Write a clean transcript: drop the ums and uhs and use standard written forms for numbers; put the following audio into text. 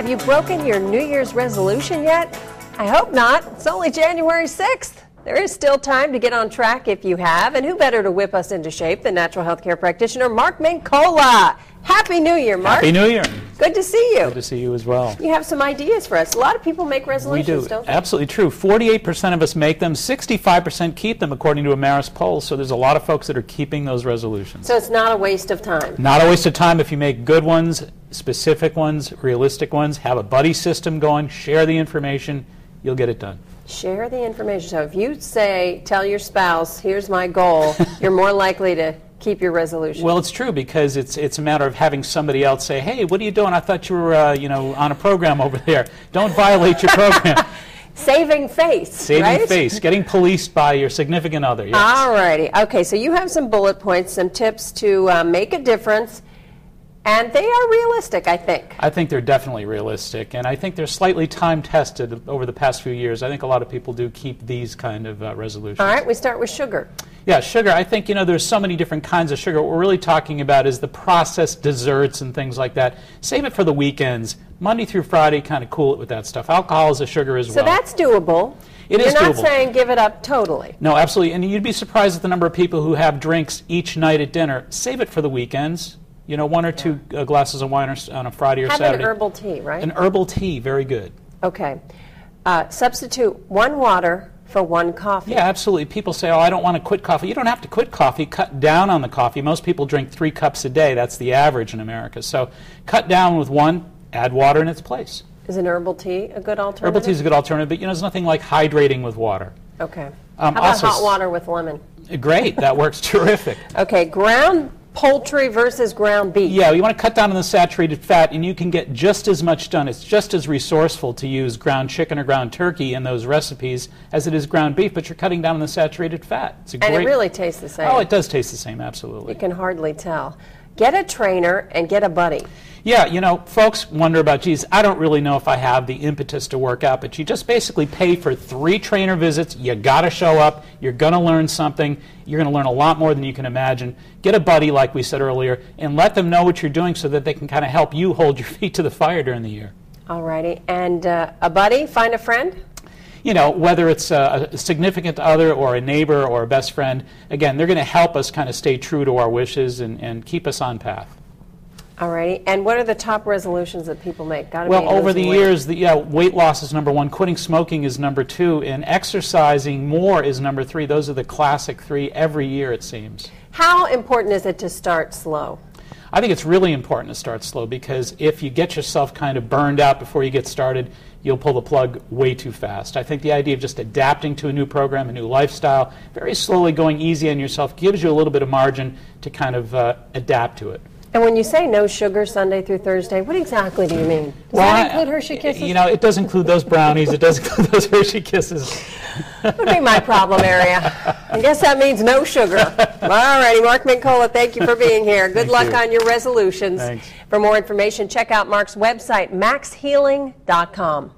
Have you broken your New Year's resolution yet? I hope not. It's only January 6th. There is still time to get on track if you have, and who better to whip us into shape than natural health care practitioner Mark Mincola. Happy New Year, Mark. Happy New Year. Good to see you. Good to see you as well. You have some ideas for us. A lot of people make resolutions, don't they? Absolutely true. 48% of us make them, 65% keep them, according to a Marist poll. So there's a lot of folks that are keeping those resolutions. So it's not a waste of time. Not a waste of time if you make good ones, specific ones, realistic ones, have a buddy system going, share the information, you'll get it done. Share the information. So if you say, tell your spouse, here's my goal, you're more likely to keep your resolution. Well, it's true because it's a matter of having somebody else say, hey, what are you doing? I thought you were on a program over there. Don't violate your program. Saving face, Saving right? face. Getting policed by your significant other, yes. All righty. Okay, so you have some bullet points, some tips to make a difference. And they are realistic, I think. I think they're definitely realistic, and I think they're slightly time-tested over the past few years. I think a lot of people do keep these kind of resolutions. All right, we start with sugar. Yeah, sugar. I think, there's so many different kinds of sugar. What we're really talking about is the processed desserts and things like that. Save it for the weekends. Monday through Friday, kind of cool it with that stuff. Alcohol is a sugar as well. So that's doable. It is doable. You're not saying give it up totally. No, absolutely. And you'd be surprised at the number of people who have drinks each night at dinner. Save it for the weekends. One or two glasses of wine on a Friday or Saturday. Have an herbal tea, right? An herbal tea, very good. Okay. Substitute one water for one coffee. Yeah, absolutely. People say, oh, I don't want to quit coffee. You don't have to quit coffee. Cut down on the coffee. Most people drink 3 cups a day. That's the average in America. So cut down with one, add water in its place. Is an herbal tea a good alternative? Herbal tea is a good alternative, but there's nothing like hydrating with water. Okay. How about hot water with lemon? Great. That works terrific. Okay. Ground poultry versus ground beef. Yeah, you want to cut down on the saturated fat, and you can get just as much done. It's just as resourceful to use ground chicken or ground turkey in those recipes as it is ground beef, but you're cutting down on the saturated fat. It's a great... And it really tastes the same. Oh, it does taste the same, absolutely. You can hardly tell. Get a trainer and get a buddy. Yeah, folks wonder about, geez, I don't really know if I have the impetus to work out, but you just basically pay for 3 trainer visits. You got to show up. You're going to learn something. You're going to learn a lot more than you can imagine. Get a buddy, like we said earlier, and let them know what you're doing so that they can kind of help you hold your feet to the fire during the year. All righty. And a buddy, find a friend? Whether it's a significant other or a neighbor or a best friend, again, they're going to help us kind of stay true to our wishes and keep us on path. All righty. And what are the top resolutions that people make? Well, over the years, weight loss is number 1, quitting smoking is number 2, and exercising more is number 3. Those are the classic 3 every year, it seems. How important is it to start slow? I think it's really important to start slow, because if you get yourself kind of burned out before you get started, you'll pull the plug way too fast. I think the idea of just adapting to a new program, a new lifestyle, very slowly going easy on yourself gives you a little bit of margin to kind of adapt to it. And when you say no sugar Sunday through Thursday, what exactly do you mean? Does that include Hershey Kisses? It does include those brownies. It does include those Hershey Kisses. That would be my problem area. I guess that means no sugar. All righty, Mark Mincola, thank you for being here. Good luck on your resolutions. Thanks. For more information, check out Mark's website, maxhealing.com.